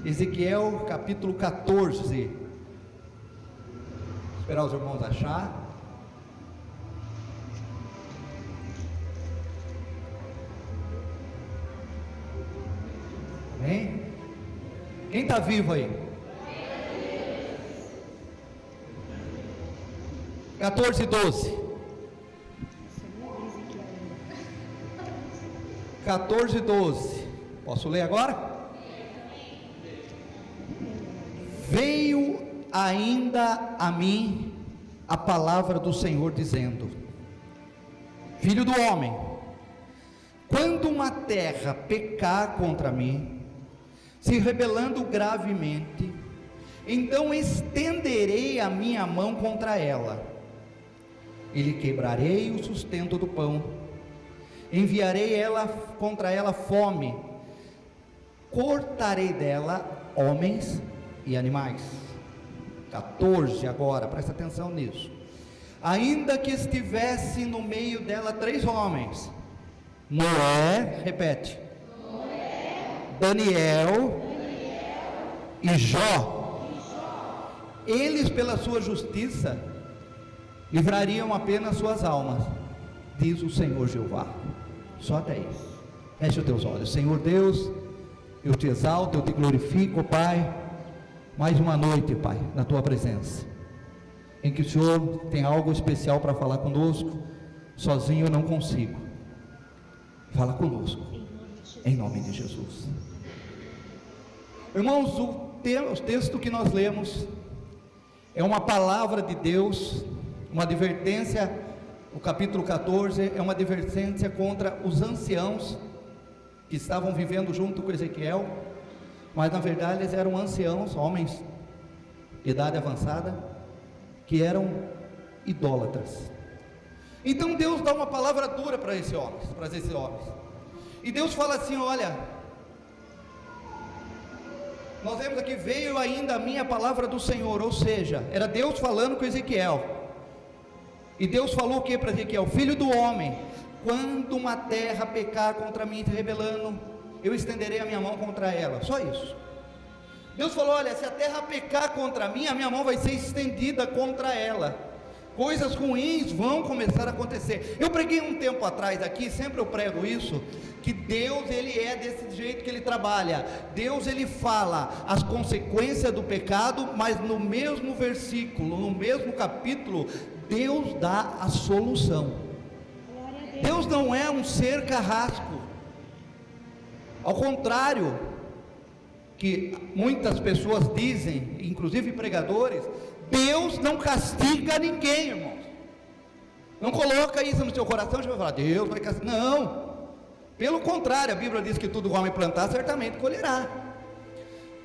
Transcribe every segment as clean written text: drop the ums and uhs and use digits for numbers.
Ezequiel capítulo 14. Esperar os irmãos achar. Amém? Quem está vivo aí? 14:12. 14:12. Posso ler agora? Veio ainda a mim a palavra do Senhor dizendo: Filho do homem, quando uma terra pecar contra mim, se rebelando gravemente, então estenderei a minha mão contra ela, e lhe quebrarei o sustento do pão, enviarei contra ela fome, cortarei dela homens e animais. 14 agora, presta atenção nisso. Ainda que estivesse no meio dela 3 homens, Noé, repete, Daniel e Jó, eles pela sua justiça livrariam apenas suas almas, diz o Senhor Jeová. Só até isso. Feche os teus olhos. Senhor Deus, eu te exalto, eu te glorifico, Pai, mais uma noite, Pai, na tua presença, em que o Senhor tem algo especial para falar conosco. Sozinho eu não consigo. Fala conosco, em nome de Jesus. Irmãos, o texto que nós lemos é uma palavra de Deus, uma advertência. O capítulo 14 é uma advertência contra os anciãos que estavam vivendo junto com Ezequiel, mas na verdade eles eram anciãos, homens de idade avançada, que eram idólatras. Então Deus dá uma palavra dura para esses homens, e Deus fala assim: olha, nós vemos aqui, veio ainda a minha palavra do Senhor, ou seja, era Deus falando com Ezequiel. E Deus falou o que para Ezequiel? Filho do homem, quando uma terra pecar contra mim, rebelando, eu estenderei a minha mão contra ela. Só isso. Deus falou: olha, se a terra pecar contra mim, a minha mão vai ser estendida contra ela. Coisas ruins vão começar a acontecer. Eu preguei um tempo atrás aqui, sempre eu prego isso, que Deus, Ele é desse jeito que Ele trabalha. Deus, Ele fala as consequências do pecado, mas no mesmo versículo, no mesmo capítulo, Deus dá a solução. Deus não é um ser carrasco, ao contrário que muitas pessoas dizem, inclusive pregadores, Deus não castiga ninguém, irmãos. Não coloca isso no seu coração, você vai falar, Deus vai castigar. Não, pelo contrário, a Bíblia diz que tudo o homem plantar, certamente colherá.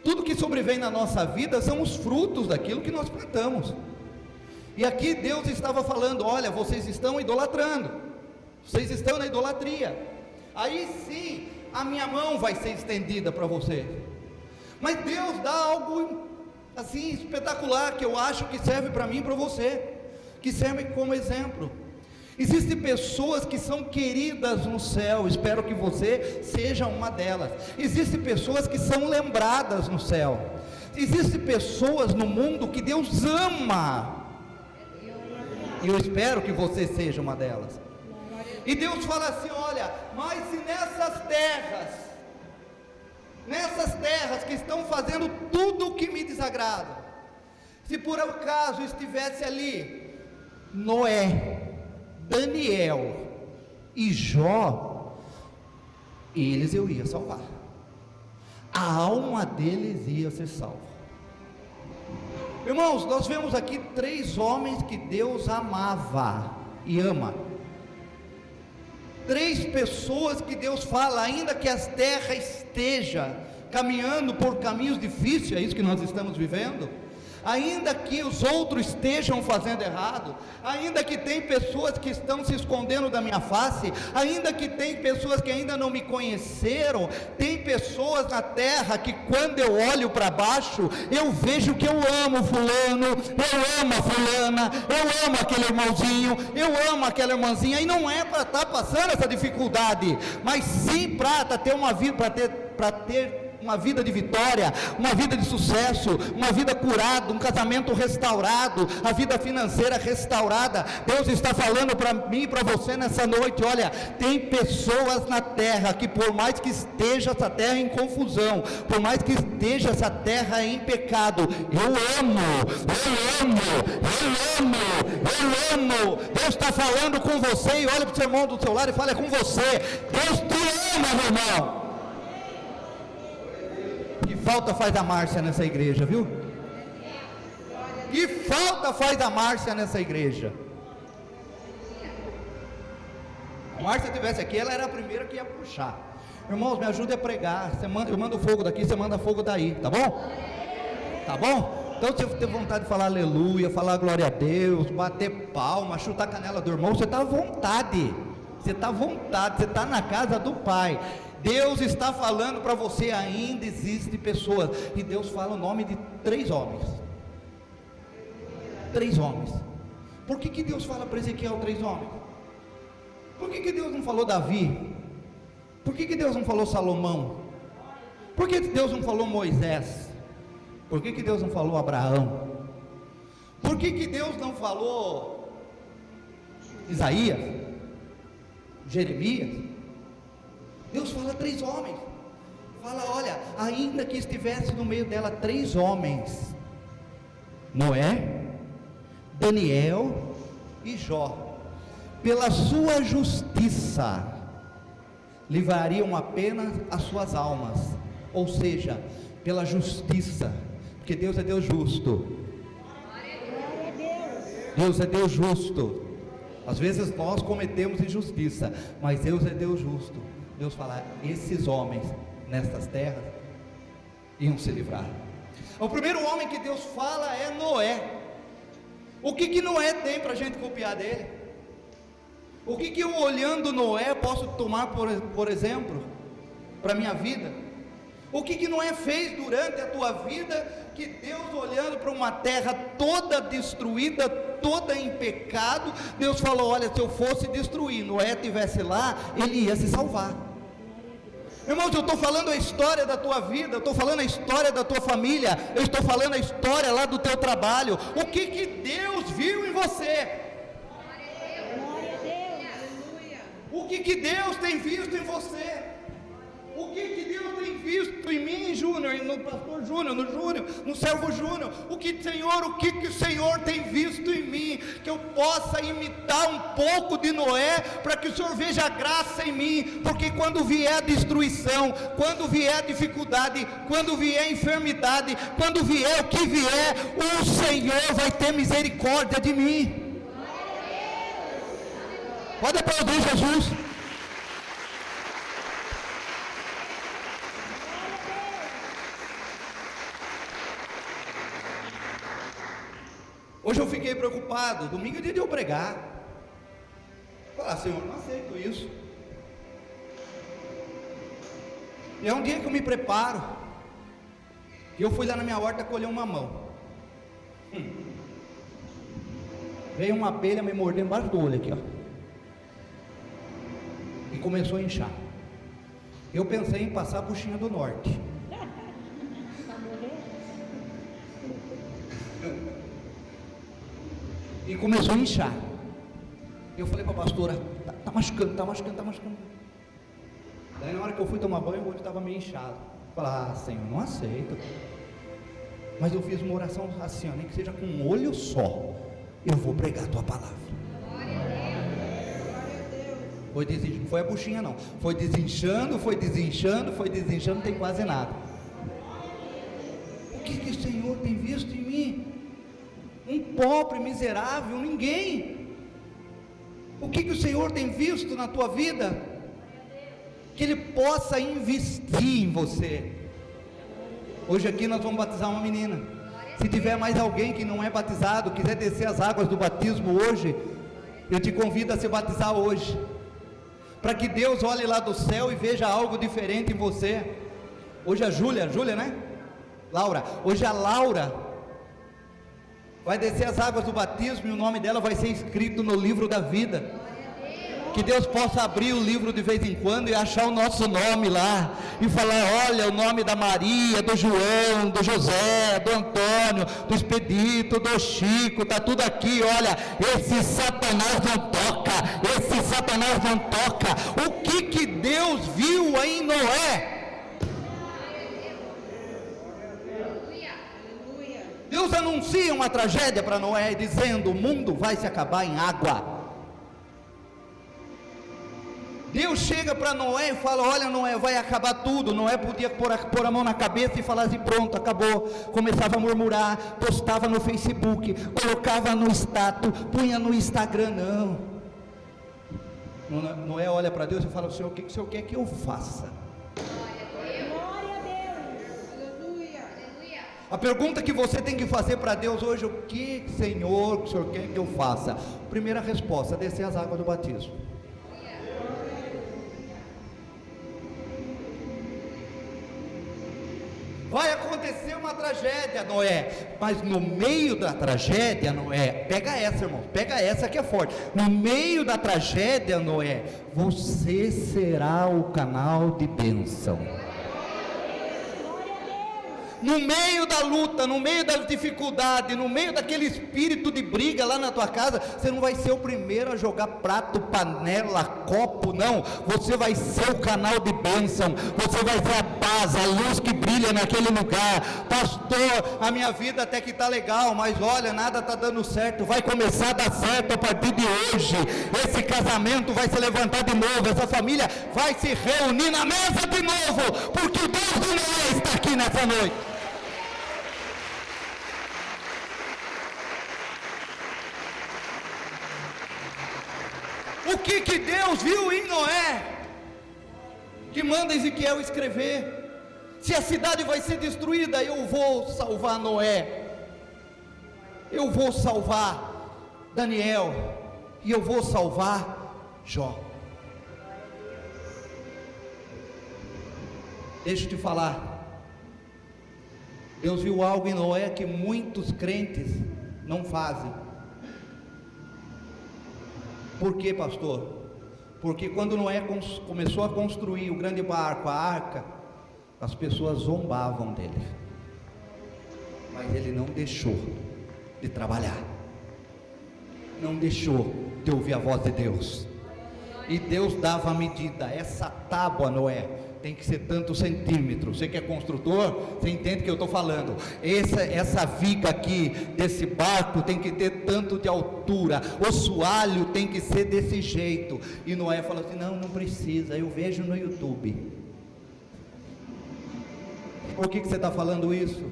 Tudo que sobrevém na nossa vida são os frutos daquilo que nós plantamos. E aqui Deus estava falando: olha, vocês estão idolatrando, vocês estão na idolatria, aí sim a minha mão vai ser estendida para você. Mas Deus dá algo assim espetacular, que eu acho que serve para mim e para você, que serve como exemplo. Existem pessoas que são queridas no céu, espero que você seja uma delas. Existem pessoas que são lembradas no céu. Existem pessoas no mundo que Deus ama, e eu espero que você seja uma delas. E Deus fala assim: olha, mas se nessas terras que estão fazendo tudo o que me desagrada, se por acaso estivesse ali Noé, Daniel e Jó, eles eu ia salvar, a alma deles ia ser salva. Irmãos, nós vemos aqui 3 homens que Deus amava e ama. 3 pessoas que Deus fala, ainda que as terras esteja caminhando por caminhos difíceis, é isso que nós estamos vivendo, ainda que os outros estejam fazendo errado, ainda que tem pessoas que estão se escondendo da minha face, ainda que tem pessoas que ainda não me conheceram, tem pessoas na terra que quando eu olho para baixo, eu vejo que eu amo fulano, eu amo a fulana, eu amo aquele irmãozinho, eu amo aquela irmãzinha, e não é para estar passando essa dificuldade, mas sim para ter uma vida, para ter uma vida de vitória, uma vida de sucesso, uma vida curada, um casamento restaurado, a vida financeira restaurada. Deus está falando para mim e para você nessa noite: olha, tem pessoas na terra que, por mais que esteja essa terra em confusão, por mais que esteja essa terra em pecado, eu amo. Deus está falando com você, e olha para o seu irmão do seu lado e fala: é com você. Deus te ama, meu irmão. Que falta faz a Márcia nessa igreja, viu? Que falta faz a Márcia nessa igreja. A Márcia estivesse aqui, ela era a primeira que ia puxar. Irmãos, me ajude a pregar. Eu mando fogo daqui, você manda fogo daí, tá bom? Tá bom? Então, se você tem vontade de falar aleluia, falar glória a Deus, bater palma, chutar a canela do irmão, você está à vontade. Você está à vontade, você está na casa do Pai. Deus está falando para você: ainda existem pessoas. E Deus fala o nome de 3 homens. 3 homens. Por que Deus fala para Ezequiel 3 homens? Por que Deus não falou Davi? Por que Deus não falou Salomão? Por que Deus não falou Moisés? Por que Deus não falou Abraão? Por que Deus não falou Isaías? Jeremias? Deus fala 3 homens. Fala: olha, ainda que estivesse no meio dela 3 homens, Noé, Daniel e Jó, pela sua justiça livrariam apenas as suas almas. Ou seja, pela justiça, porque Deus é Deus justo. Deus é Deus justo. Às vezes nós cometemos injustiça, mas Deus é Deus justo. Deus fala: esses homens nestas terras iam se livrar. O primeiro homem que Deus fala é Noé. O que Noé tem para a gente copiar dele? O que eu, olhando Noé, posso tomar por exemplo para a minha vida? O que Noé fez durante a tua vida, que Deus, olhando para uma terra toda destruída, toda em pecado, Deus falou: olha, se eu fosse destruir, Noé estivesse lá, ele ia se salvar. Irmãos, eu estou falando a história da tua vida, eu estou falando a história da tua família, eu estou falando a história lá do teu trabalho. O que Deus viu em você? O que Deus tem visto em você? O que Deus tem visto em mim, Júnior, no pastor Júnior, no Júnior, no servo Júnior? O que o Senhor tem visto em mim, que eu possa imitar um pouco de Noé, para que o Senhor veja a graça em mim? Porque quando vier a destruição, quando vier a dificuldade, quando vier a enfermidade, quando vier o que vier, o Senhor vai ter misericórdia de mim. Pode aplaudir Jesus. Hoje eu fiquei preocupado. Domingo é dia de eu pregar. Falar: Senhor, não aceito isso. E é um dia que eu me preparo. E eu fui lá na minha horta colher um mamão. Veio uma abelha me morder embaixo do olho aqui, ó. E começou a inchar. Eu pensei em passar a buchinha do norte. E começou a inchar. Eu falei para a pastora: tá machucando. Daí na hora que eu fui tomar banho, o olho estava meio inchado. Eu falei: ah, Senhor, não aceito. Mas eu fiz uma oração assim, ó, nem que seja com um olho só, eu vou pregar a tua palavra. Foi desinchando, não foi a buchinha não, foi desinchando, não tem quase nada. O que o Senhor tem visto em mim? Um pobre, miserável, ninguém. O que o Senhor tem visto na tua vida? Que Ele possa investir em você. Hoje aqui nós vamos batizar uma menina. Se tiver mais alguém que não é batizado, quiser descer as águas do batismo hoje, eu te convido a se batizar hoje, para que Deus olhe lá do céu e veja algo diferente em você. Hoje a Júlia, né? Laura, hoje a Laura vai descer as águas do batismo e o nome dela vai ser escrito no livro da vida. Que Deus possa abrir o livro de vez em quando e achar o nosso nome lá, e falar: olha, o nome da Maria, do João, do José, do Antônio, do Expedito, do Chico, está tudo aqui. Olha, esse Satanás não toca, esse Satanás não toca. O que Deus viu em Noé? Deus anuncia uma tragédia para Noé, dizendo: o mundo vai se acabar em água. Deus chega para Noé e fala: olha, Noé, vai acabar tudo. Noé podia pôr a mão na cabeça e falar assim: pronto, acabou. Começava a murmurar, postava no Facebook, colocava no status, punha no Instagram. Não. Noé olha para Deus e fala: Senhor, o que o Senhor quer que eu faça? Glória a Deus. Aleluia. A pergunta que você tem que fazer para Deus hoje: o que, Senhor, o Senhor quer que eu faça? Primeira resposta: descer as águas do batismo. Vai acontecer uma tragédia, Noé, mas no meio da tragédia, Noé, pega essa, irmão, pega essa que é forte. No meio da tragédia, Noé, você será o canal de bênção. No meio da luta, no meio das dificuldades, no meio daquele espírito de briga lá na tua casa, você não vai ser o primeiro a jogar prato, panela, copo, não. Você vai ser o canal de bênção. Você vai ser a paz, a luz que brilha naquele lugar. Pastor, a minha vida até que está legal, mas olha, nada está dando certo. Vai começar a dar certo a partir de hoje. Esse casamento vai se levantar de novo. Essa família vai se reunir na mesa de novo, porque o Deus de Noé está aqui nessa noite. O que Deus viu em Noé, que manda Ezequiel escrever: se a cidade vai ser destruída, eu vou salvar Noé, eu vou salvar Daniel, e eu vou salvar Jó. Deixa eu te falar, Deus viu algo em Noé que muitos crentes não fazem. Por quê, pastor? Porque quando Noé começou a construir o grande barco, a arca, as pessoas zombavam dele, mas ele não deixou de trabalhar, não deixou de ouvir a voz de Deus, e Deus dava a medida. Essa tábua, Noé, tem que ser tantos centímetros. Você que é construtor, você entende o que eu estou falando. Essa viga aqui desse barco tem que ter tanto de altura, o soalho tem que ser desse jeito. E Noé falou assim: não precisa, eu vejo no YouTube. Por que você está falando isso?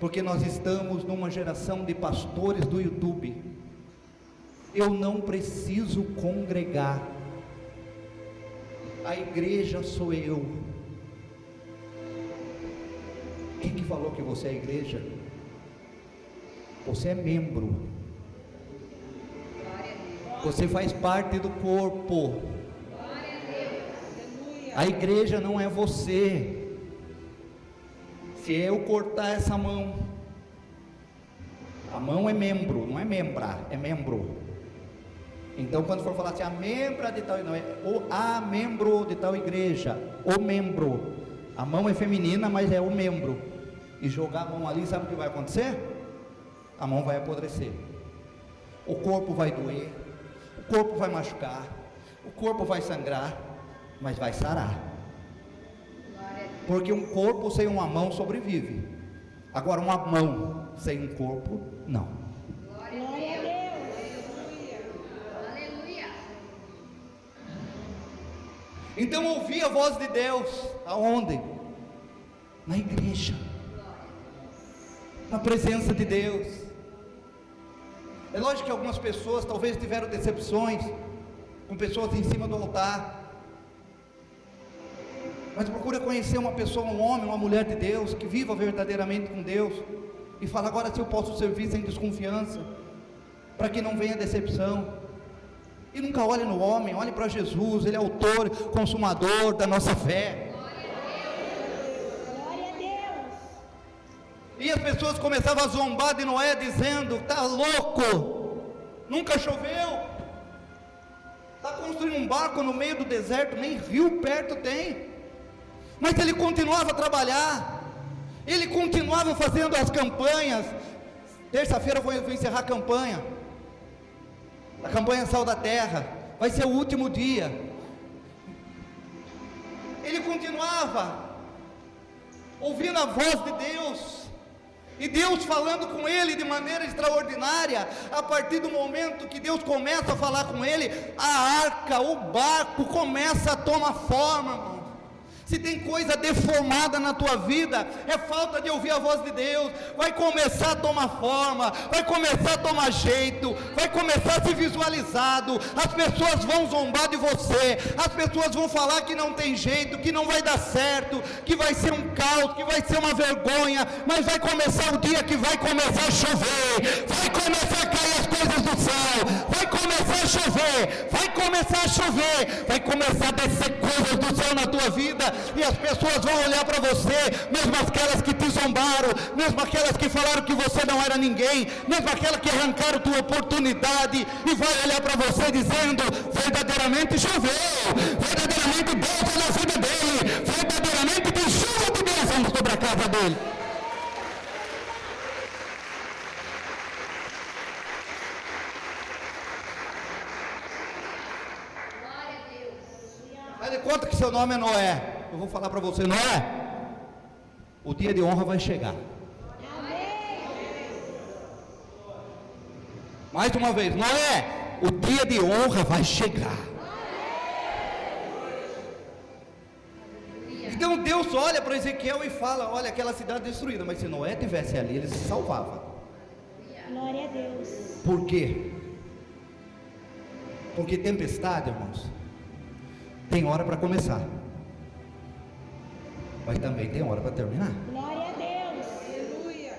Porque nós estamos numa geração de pastores do YouTube. Eu não preciso congregar, a igreja sou eu. Quem que falou que você é a igreja? Você é membro. Você faz parte do corpo. A igreja não é você. Se eu cortar essa mão, a mão é membro, não é membra, é membro. Então, quando for falar assim, a membra de tal, não é a membro de tal igreja, o membro. A mão é feminina, mas é o membro. E jogar a mão ali, sabe o que vai acontecer? A mão vai apodrecer. O corpo vai doer, o corpo vai machucar, o corpo vai sangrar, mas vai sarar. Porque um corpo sem uma mão sobrevive. Agora, uma mão sem um corpo, não. Então ouvir a voz de Deus, aonde? Na igreja, na presença de Deus. É lógico que algumas pessoas talvez tiveram decepções com pessoas em cima do altar, mas procura conhecer uma pessoa, um homem, uma mulher de Deus, que viva verdadeiramente com Deus, e fala: agora se eu posso servir sem desconfiança, para que não venha decepção. E nunca olhe no homem, olhe para Jesus. Ele é autor, consumador da nossa fé. Glória a Deus. E as pessoas começavam a zombar de Noé, dizendo: está louco, nunca choveu, está com construindo um barco no meio do deserto, nem rio perto tem. Mas ele continuava a trabalhar, ele continuava fazendo as campanhas. Terça-feira eu vou encerrar a campanha Sal da Terra, vai ser o último dia. Ele continuava ouvindo a voz de Deus, e Deus falando com ele de maneira extraordinária. A partir do momento que Deus começa a falar com ele, a arca, o barco começa a tomar forma, irmão. Se tem coisa deformada na tua vida, é falta de ouvir a voz de Deus. Vai começar a tomar forma, vai começar a tomar jeito, vai começar a ser visualizado. As pessoas vão zombar de você, as pessoas vão falar que não tem jeito, que não vai dar certo, que vai ser um caos, que vai ser uma vergonha. Mas vai começar o dia que vai começar a chover, vai começar a cair as coisas do céu, vai começar a chover, vai começar a chover, vai começar a descer coisas do céu na tua vida. E as pessoas vão olhar para você, mesmo aquelas que te zombaram, mesmo aquelas que falaram que você não era ninguém, mesmo aquelas que arrancaram tua oportunidade, e vai olhar para você dizendo: verdadeiramente choveu, verdadeiramente Deus na vida dele, verdadeiramente tem chuva de bênção sobre a casa dele. Dá conta que seu nome é Noé. Eu vou falar para você: Noé, o dia de honra vai chegar. Mais uma vez: Noé, o dia de honra vai chegar. Então Deus olha para Ezequiel e fala: olha, aquela cidade destruída, mas se Noé estivesse ali, ele se salvava. Glória a Deus. Por quê? Porque tempestade, irmãos, tem hora para começar, mas também tem hora para terminar. Glória a Deus. Aleluia.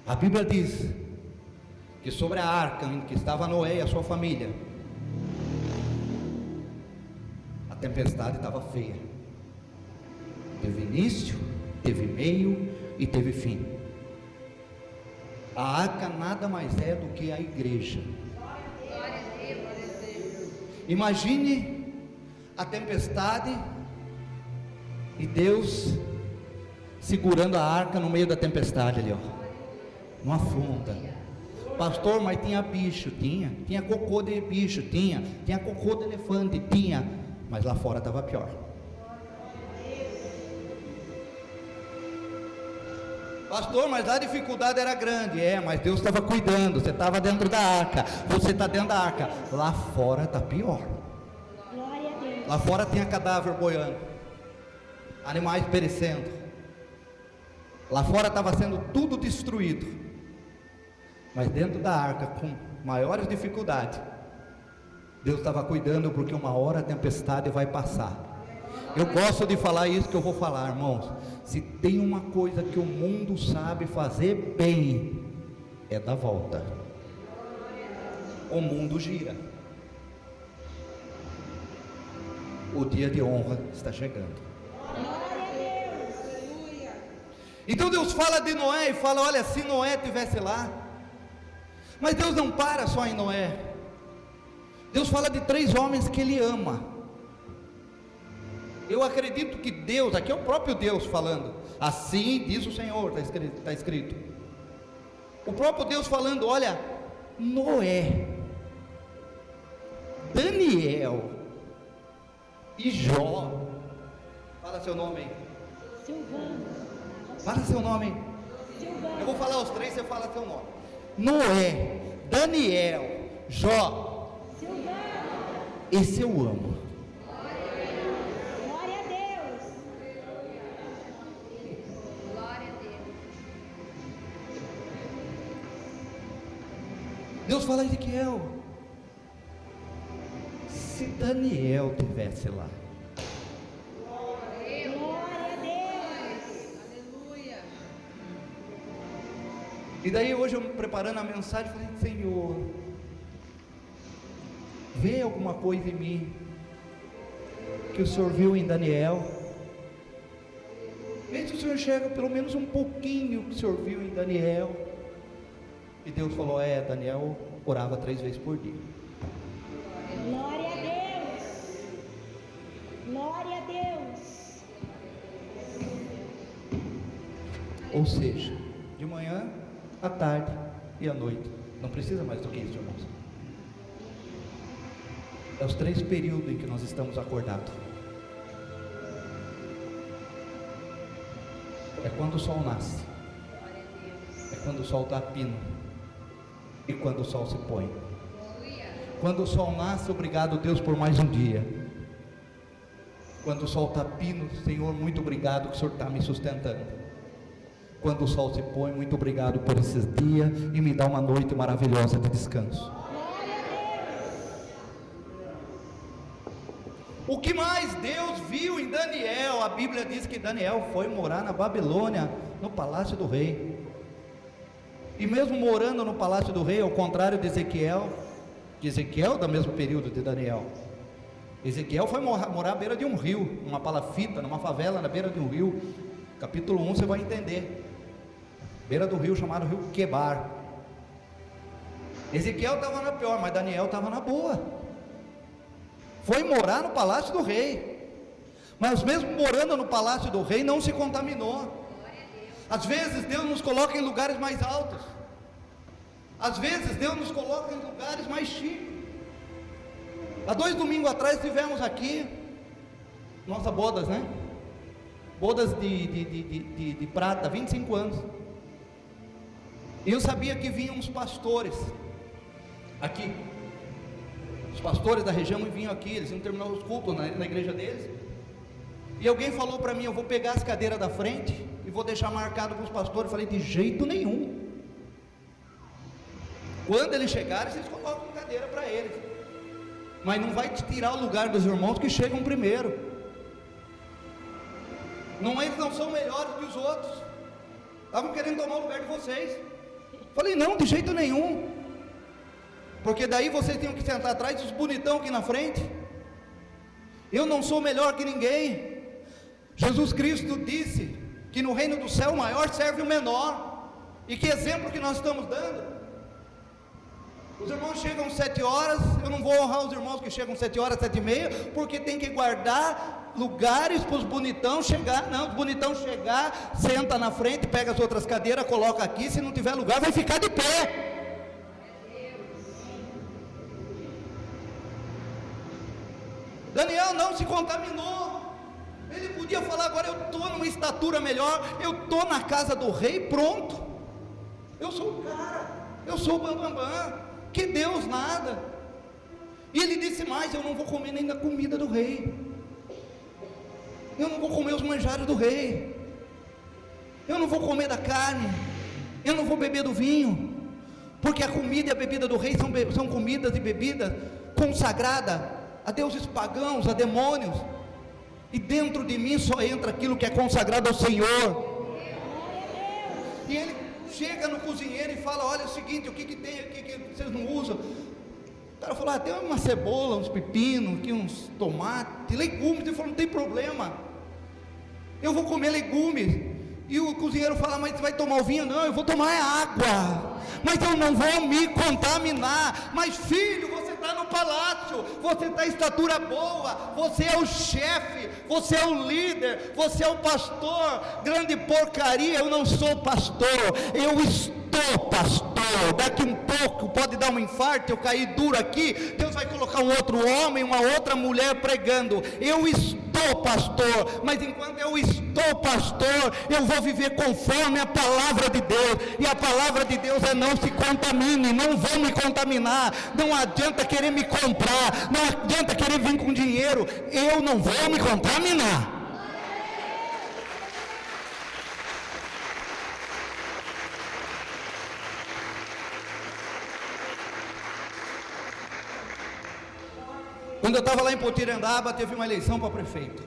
A Bíblia diz que sobre a arca em que estava Noé e a sua família, a tempestade estava feia. Teve início, teve meio e teve fim. A arca nada mais é do que a igreja. Imagine a tempestade e Deus segurando a arca no meio da tempestade ali, ó, não afunda. Pastor, mas tinha bicho? Tinha cocô de bicho, tinha cocô de elefante, mas lá fora estava pior. Pastor, mas a dificuldade era grande. Mas Deus estava cuidando. Você estava dentro da arca, você está dentro da arca. Lá fora está pior. Glória a Deus. Lá fora tinha cadáver boiando, animais perecendo. Lá fora estava sendo tudo destruído. Mas dentro da arca, com maiores dificuldades, Deus estava cuidando, porque uma hora a tempestade vai passar. Eu gosto de falar isso que eu vou falar, irmãos. Se tem uma coisa que o mundo sabe fazer bem, é dar volta. O mundo gira. O dia de honra está chegando. Glória a Deus. Aleluia. Então Deus fala de Noé e fala: olha, se Noé estivesse lá. Mas Deus não para só em Noé. Deus fala de 3 homens que Ele ama. Eu acredito que Deus, aqui é o próprio Deus falando: assim diz o Senhor, está escrito. O próprio Deus falando: olha, Noé, Daniel e Jó. Fala seu nome aí. Silvano. Fala seu nome aí. Silvano. Eu vou falar os 3, você fala seu nome. Noé, Daniel, Jó. Silvano. Esse eu amo. Glória a Deus. Glória a Deus. Deus fala: Ezequiel, se Daniel tivesse lá. Glória a Deus. Aleluia. E daí hoje eu preparando a mensagem, falei: Senhor, vê alguma coisa em mim que o Senhor viu em Daniel. Vê se o Senhor enxerga pelo menos um pouquinho que o Senhor viu em Daniel. E Deus falou: Daniel orava 3 vezes por dia. Glória a Glória a Deus. Ou seja, de manhã, à tarde e à noite. Não precisa mais do que isso, irmãos. É os 3 períodos em que nós estamos acordados. É quando o sol nasce, é quando o sol está a pino, e quando o sol se põe. Quando o sol nasce, obrigado Deus por mais um dia. Quando o sol está a pino, Senhor, muito obrigado que o Senhor está me sustentando. Quando o sol se põe, muito obrigado por esses dias e me dá uma noite maravilhosa de descanso. O que mais Deus viu em Daniel? A Bíblia diz que Daniel foi morar na Babilônia, no palácio do rei. E mesmo morando no palácio do rei, ao contrário de Ezequiel do mesmo período de Daniel. Ezequiel foi morar à beira de um rio, numa palafita, numa favela na beira de um rio. Capítulo 1 você vai entender. Beira do rio, chamado Rio Quebar. Ezequiel estava na pior, mas Daniel estava na boa. Foi morar no palácio do rei, mas mesmo morando no palácio do rei, não se contaminou. Às vezes Deus nos coloca em lugares mais altos, às vezes Deus nos coloca em lugares mais chiques. Há 2 domingos atrás tivemos aqui nossa bodas, né? Bodas de prata, 25 anos. E eu sabia que vinham uns pastores aqui. Os pastores da região vinham aqui, eles iam terminar os cultos na igreja deles. E alguém falou para mim: eu vou pegar as cadeiras da frente e vou deixar marcado para os pastores. Eu falei: de jeito nenhum. Quando eles chegarem, vocês colocam cadeira para eles. Mas não vai tirar o lugar dos irmãos que chegam primeiro. Eles não são melhores que os outros. Estavam querendo tomar o lugar de vocês. Falei: não, de jeito nenhum. Porque daí vocês tinham que sentar atrás dos bonitão aqui na frente. Eu não sou melhor que ninguém. Jesus Cristo disse que no reino do céu o maior serve o menor. E que exemplo que nós estamos dando? Os irmãos chegam às 7 horas, eu não vou honrar os irmãos que chegam às 7 horas, 7h30, porque tem que guardar lugares para os bonitão chegar. Não, os bonitão chegar, senta na frente, pega as outras cadeiras, coloca aqui, se não tiver lugar vai ficar de pé. Daniel não se contaminou. Ele podia falar: agora eu estou numa estatura melhor, eu estou na casa do rei, pronto, eu sou o cara, eu sou o bambambam, que Deus nada. E ele disse mais: eu não vou comer nem da comida do rei, eu não vou comer os manjares do rei, eu não vou comer da carne, eu não vou beber do vinho, porque a comida e a bebida do rei são comidas e bebidas consagradas a deuses pagãos, a demônios, e dentro de mim só entra aquilo que é consagrado ao Senhor. E ele chega no cozinheiro e fala: olha, é o seguinte, o que tem aqui que vocês não usam? O cara falou: tem uma cebola, uns pepinos, aqui uns tomates, legumes. Ele falou: não tem problema, eu vou comer legumes. E o cozinheiro fala: mas você vai tomar o vinho? Não, eu vou tomar água, mas eu não vou me contaminar. Mas filho, você está no palácio, você está em estatura boa, você é o chefe, você é o líder, você é o pastor. Grande porcaria, eu não sou pastor, eu estou pastor. Daqui um pouco pode dar um infarto, eu cair duro aqui, Deus vai colocar um outro homem, uma outra mulher pregando. Eu estou pastor, mas enquanto eu estou pastor, eu vou viver conforme a palavra de Deus. E a palavra de Deus é: não se contamine, não vou me contaminar. Não adianta querer me comprar, não adianta querer vir com dinheiro, eu não vou me contaminar. Quando eu estava lá em Potirandaba, teve uma eleição para prefeito.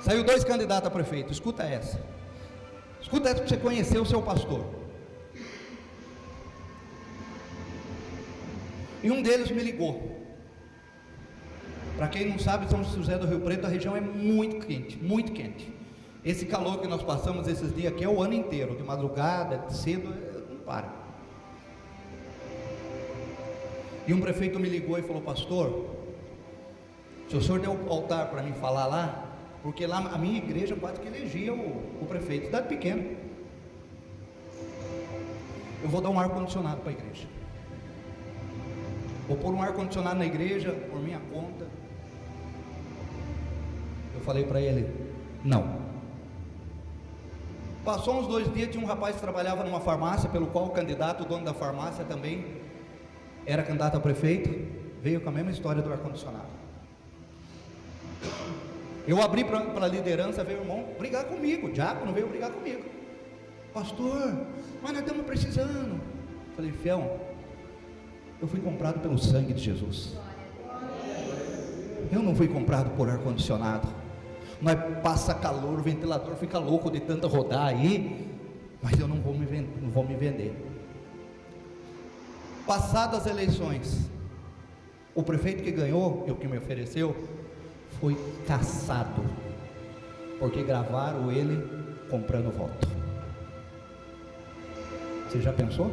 Saiu 2 candidatos a prefeito. Escuta essa para você conhecer o seu pastor. E um deles me ligou. Para quem não sabe, São José do Rio Preto, a região é muito quente, muito quente. Esse calor que nós passamos esses dias aqui é o ano inteiro, de madrugada, de cedo, não para. E um prefeito me ligou e falou: pastor, Se o senhor deu o altar para mim falar lá, porque lá a minha igreja quase que elegia o prefeito, cidade pequena. Eu vou dar um ar-condicionado para a igreja. Vou pôr um ar-condicionado na igreja, por minha conta. Eu falei para ele, não. Passou uns 2 dias, tinha um rapaz que trabalhava numa farmácia, pelo qual o candidato, o dono da farmácia também era candidato a prefeito, veio com a mesma história do ar-condicionado. Eu abri para a liderança, veio o irmão brigar comigo, o diácono veio brigar comigo. Pastor, mas nós estamos precisando. Falei, fiel, eu fui comprado pelo sangue de Jesus. Eu não fui comprado por ar-condicionado. Nós passa calor, o ventilador fica louco de tanto rodar aí, mas eu não vou me vender. Passadas as eleições, o prefeito que ganhou, e o que me ofereceu, foi caçado, porque gravaram ele comprando voto. Você já pensou?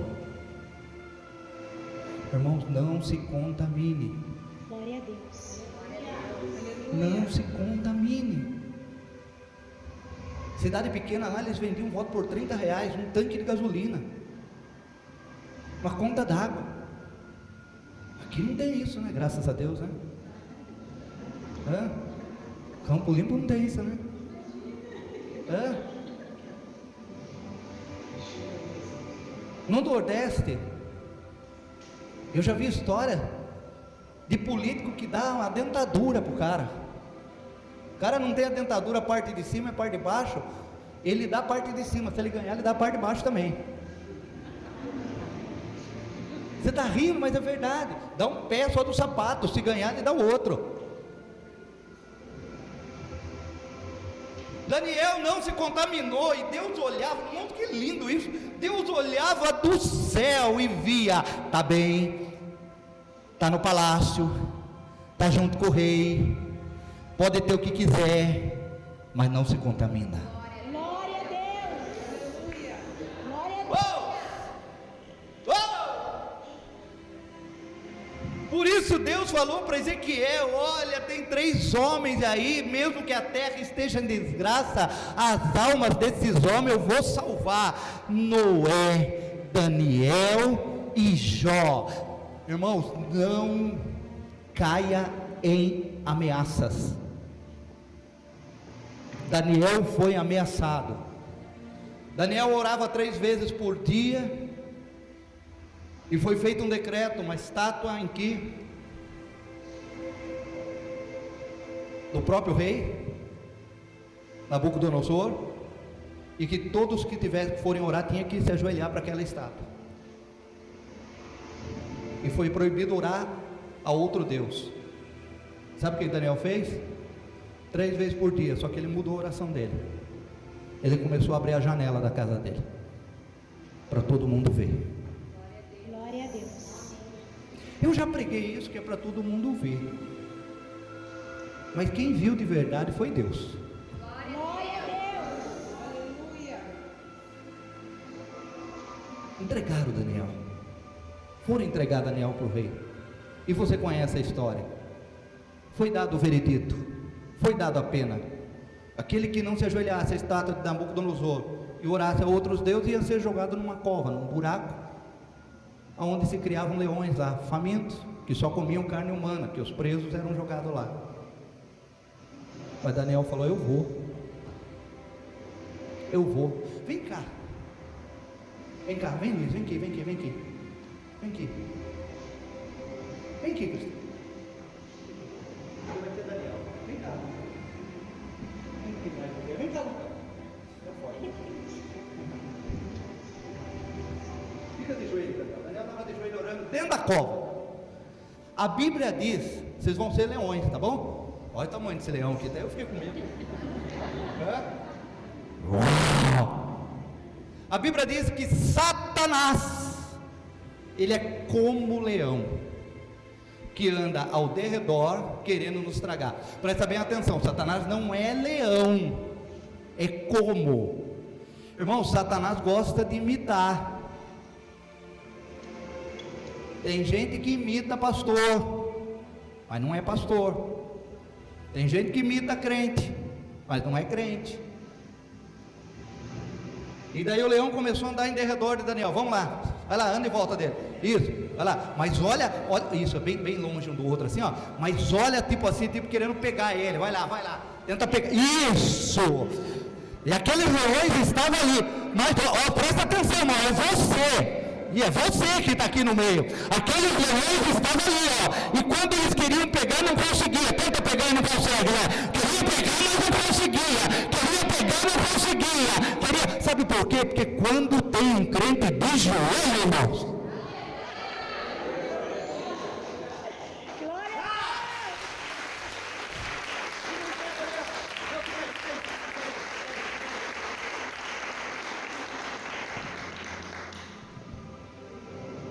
Irmãos, não se contamine. Glória a Deus. Não se contamine. Cidade pequena lá, eles vendiam voto por R$30, um tanque de gasolina, uma conta d'água. Aqui não tem isso, né? Graças a Deus, né? Campo Limpo não tem isso, né? No Nordeste, eu já vi história de político que dá uma dentadura pro cara. O cara não tem a dentadura, a parte de cima e a parte de baixo, ele dá a parte de cima, se ele ganhar, ele dá a parte de baixo também. Você está rindo, mas é verdade. Dá um pé só do sapato, se ganhar, ele dá o outro. Daniel não se contaminou, e Deus olhava, muito que lindo isso, Deus olhava do céu e via, está bem, está no palácio, está junto com o rei, pode ter o que quiser, mas não se contamina. Glória a Deus. Glória a Deus. Por isso Deus falou para Ezequiel, olha, tem 3 homens aí, mesmo que a terra esteja em desgraça, as almas desses homens eu vou salvar, Noé, Daniel e Jó. Irmãos, não caia em ameaças. Daniel foi ameaçado. Daniel orava 3 vezes por dia, e foi feito um decreto, uma estátua em que do próprio rei Nabucodonosor, e que todos que forem orar tinham que se ajoelhar para aquela estátua. E foi proibido orar a outro Deus. Sabe o que Daniel fez? 3 vezes por dia, só que ele mudou a oração dele. Ele começou a abrir a janela da casa dele, para todo mundo ver. Glória a Deus. Eu já preguei isso, que é para todo mundo ver, mas quem viu de verdade foi Deus. Glória a Deus. Aleluia. Entregaram Daniel, foram entregar Daniel para o rei, e você conhece a história. Foi dado o veredito, foi dado a pena. Aquele que não se ajoelhasse à estátua de Nabucodonosor e orasse a outros deuses, ia ser jogado numa cova, num buraco, onde se criavam leões lá, famintos, que só comiam carne humana, que os presos eram jogados lá. Mas Daniel falou, eu vou, vem cá, vem Luiz, vem aqui, Cristiano. Vai ter Daniel, vem cá, Lucas, fica de joelho, Daniel estava de joelho orando dentro da cova. A Bíblia diz, vocês vão ser leões, tá bom? Olha o tamanho desse leão aqui, até eu fiquei com medo. A Bíblia diz que Satanás, ele é como leão, que anda ao derredor querendo nos tragar. Presta bem atenção, Satanás não é leão, é como. Irmão, Satanás gosta de imitar. Tem gente que imita pastor, mas não é pastor. Tem gente que imita crente, mas não é crente. E daí o leão começou a andar em derredor de Daniel. Vamos lá, vai lá, anda em volta dele. Isso, vai lá. Mas olha, isso, é bem longe um do outro assim, ó. Mas olha, tipo assim, tipo querendo pegar ele. Vai lá. Tenta pegar. Isso! E aqueles leões estavam ali. Mas, presta atenção, irmão, é você. E é você que está aqui no meio. Aqueles leões estavam ali, ó. E quando eles queriam pegar, não conseguia. Tenta pegar e não consegue, né? Queria pegar, mas não conseguia. Queria pegar, não conseguia. Sabe por quê? Porque quando tem um crente de joelho, irmãos. Glória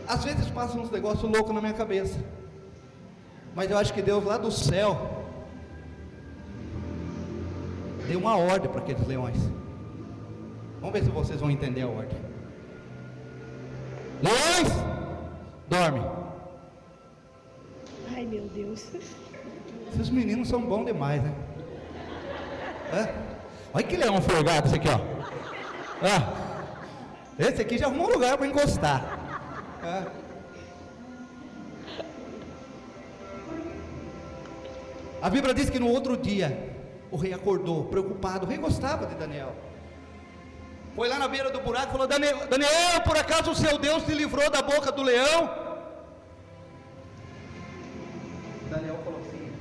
a Às vezes passam uns negócios loucos na minha cabeça, mas eu acho que Deus lá do céu deu uma ordem para aqueles leões. Vamos ver se vocês vão entender a ordem. Leões, dorme. Ai, meu Deus. Esses meninos são bons demais, né? Olha que leão folgado esse aqui, ó. Esse aqui já arrumou um lugar para encostar. A Bíblia diz que no outro dia o rei acordou preocupado. O rei gostava de Daniel. Foi lá na beira do buraco e falou: Daniel, por acaso o seu Deus te livrou da boca do leão? Daniel falou assim: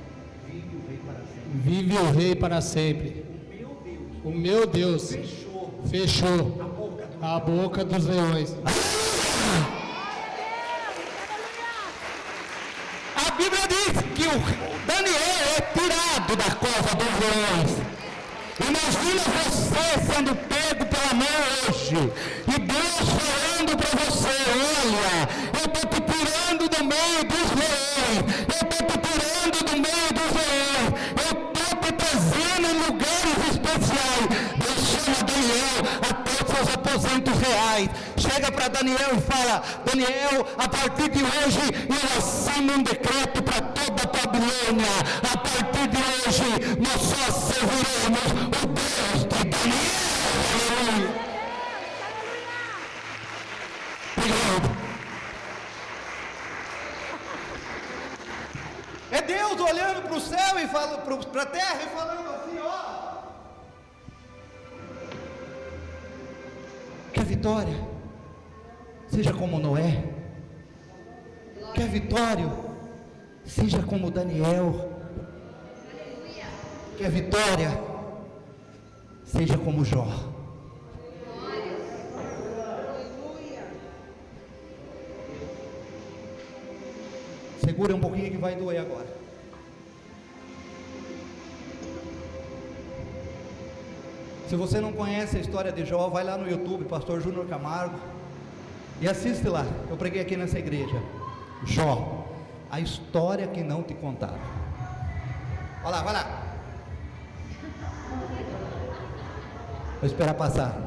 vive o rei para sempre. Vive o rei para sempre. O meu Deus fechou a boca dos leões. A Bíblia diz que o Daniel é tirado da cova dos leões. Imagina você sendo pego pela mão hoje, e Deus falando para você: olha, eu estou te tirando do meio dos leões, eu estou te tirando do meio dos leões, eu estou te trazendo em lugares especiais. Deus chama Daniel até seus aposentos reais. Chega para Daniel e fala: Daniel, a partir de hoje eu assino um decreto para toda a Babilônia. A partir de hoje nós só serviremos o Deus de Daniel. Aleluia. É Deus olhando para o céu e para a terra e falando assim: ó, que a vitória seja como Noé, que a vitória seja como Daniel, que a vitória seja como Jó. Segura um pouquinho que vai doer agora. Se você não conhece a história de Jó, vai lá no YouTube, Pastor Júnior Camargo, e assiste lá. Eu preguei aqui nessa igreja. Jó, a história que não te contaram. Olha lá, vai lá. Vou esperar passar.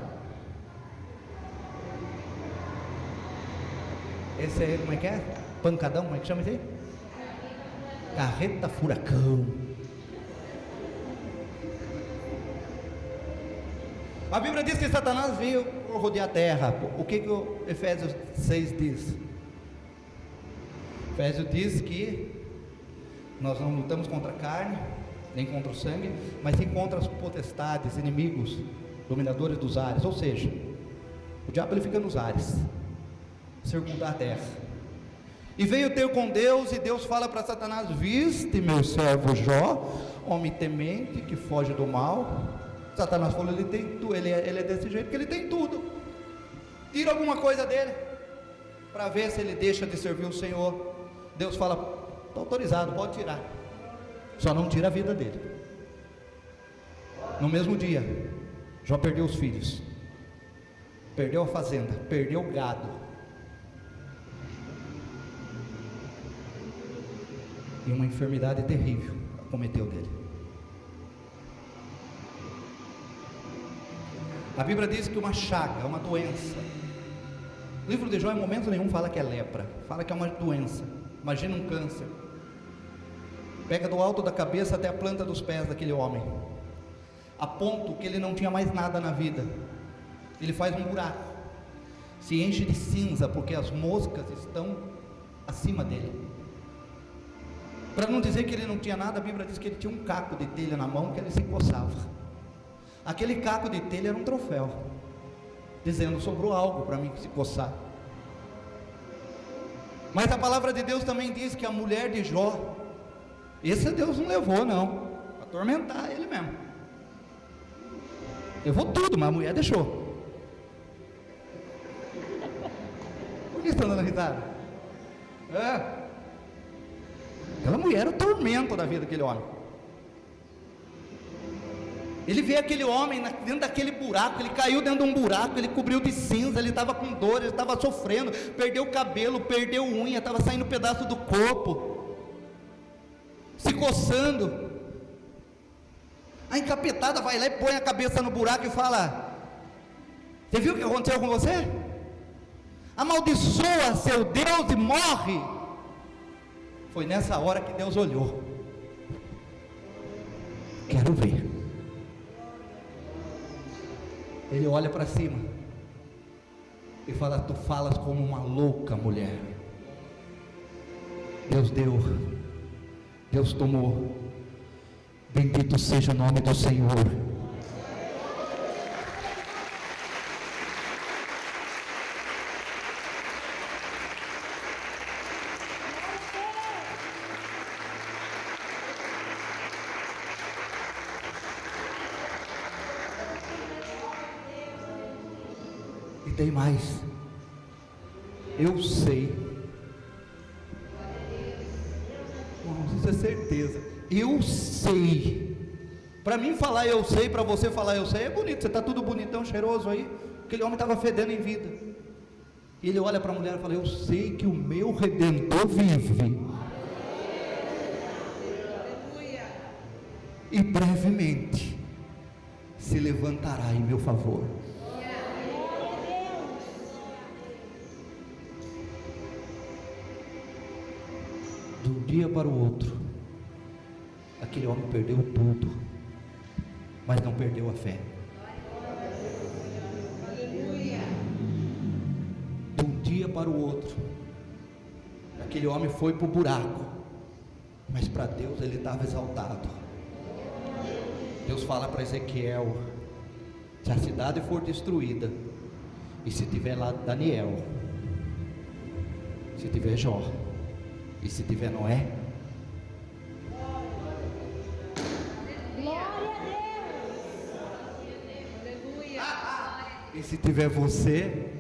Esse aí, como é que é? Pancadão, como é que chama isso aí? Carreta furacão. A Bíblia diz que Satanás veio por rodear a terra. O que o Efésios 6 diz? Efésios diz que nós não lutamos contra a carne, nem contra o sangue, mas sim contra as potestades, inimigos, dominadores dos ares. Ou seja, o diabo ele fica nos ares, circundar a terra. E veio ter com Deus, e Deus fala para Satanás: viste meu servo Jó, homem temente, que foge do mal. Satanás falou: ele tem tudo, ele é desse jeito, porque ele tem tudo. Tira alguma coisa dele, para ver se ele deixa de servir o Senhor. Deus fala: está autorizado, pode tirar, só não tira a vida dele. No mesmo dia, Jó perdeu os filhos, perdeu a fazenda, perdeu o gado, e uma enfermidade terrível acometeu dele. A Bíblia diz que uma chaga, uma doença. O livro de Jó em momento nenhum fala que é lepra, fala que é uma doença. Imagina um câncer. pega do alto da cabeça até a planta dos pés daquele homem, a ponto que ele não tinha mais nada na vida. Ele faz um buraco, se enche de cinza, porque as moscas estão acima dele. Para não dizer que ele não tinha nada, a Bíblia diz que ele tinha um caco de telha na mão que ele se coçava. Aquele caco de telha era um troféu, dizendo: sobrou algo para mim se coçar. Mas a palavra de Deus também diz que a mulher de Jó, esse Deus não levou não, para atormentar ele mesmo, levou tudo, mas a mulher deixou. Por que estão dando risada? Aquela mulher era o tormento da vida daquele homem. Ele vê aquele homem dentro daquele buraco, ele caiu dentro de um buraco, ele cobriu de cinza, ele estava com dor, ele estava sofrendo, perdeu o cabelo, perdeu unha, estava saindo um pedaço do corpo, se coçando. A encapetada vai lá e põe a cabeça no buraco e fala: você viu o que aconteceu com você? Amaldiçoa seu Deus e morre. Foi nessa hora que Deus olhou: quero ver. Ele olha para cima e fala: tu falas como uma louca mulher. Deus deu, Deus tomou. Bendito seja o nome do Senhor. E tem mais. Eu sei. Não, isso é certeza. Eu sei. Para mim falar eu sei, para você falar eu sei, é bonito. Você está tudo bonitão, cheiroso aí. Aquele homem estava fedendo em vida. E ele olha para a mulher e fala: eu sei que o meu Redentor vive. E brevemente se levantará em meu favor. De um dia para o outro, aquele homem perdeu tudo, mas não perdeu a fé. De um dia para o outro, aquele homem foi para o buraco, mas para Deus ele estava exaltado. Deus fala para Ezequiel: se a cidade for destruída, e se tiver lá Daniel, se tiver Jó, e se tiver Noé, e se tiver você,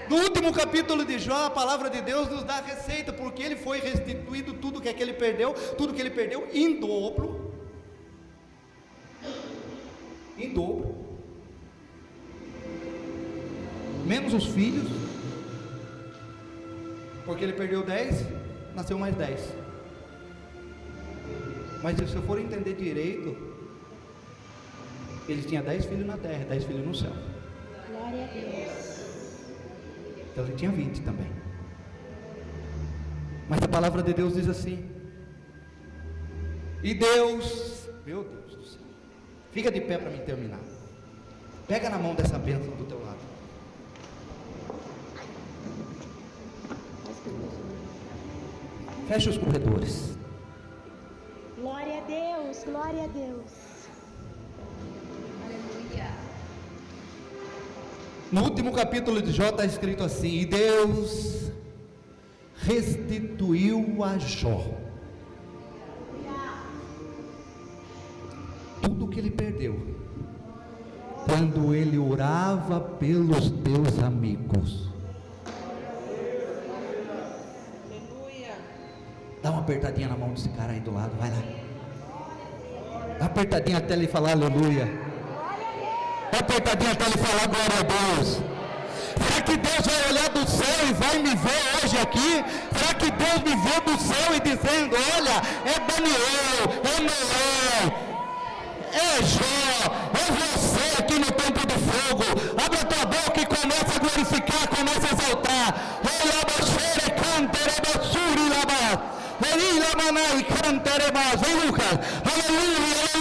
no último capítulo de Jó, a palavra de Deus nos dá a receita, porque ele foi restituído tudo que ele perdeu, tudo que ele perdeu em dobro, menos os filhos, porque ele perdeu 10, nasceu mais 10. Mas se você for entender direito, ele tinha 10 filhos na terra, 10 filhos no céu. Glória a Deus. Então ele tinha 20 também. Mas a palavra de Deus diz assim: e Deus, meu Deus do céu, fica de pé para mim terminar. Pega na mão dessa bênção do teu lado. Fecha os corredores. Glória a Deus, glória a Deus. Aleluia. No último capítulo de Jó está escrito assim: e Deus restituiu a Jó tudo que ele perdeu, quando ele orava pelos teus amigos. Dá uma apertadinha na mão desse cara aí do lado, vai lá. Dá uma apertadinha até ele falar aleluia. Dá uma apertadinha até ele falar glória a Deus. Será que Deus vai olhar do céu e vai me ver hoje aqui? Será que Deus me vê do céu e dizendo: olha, é Daniel, é Noé, é Jó, é você aqui no tempo do fogo? Abre a tua boca e começa a glorificar, começa a exaltar. Ramanai, Canterebas, vem Lucas,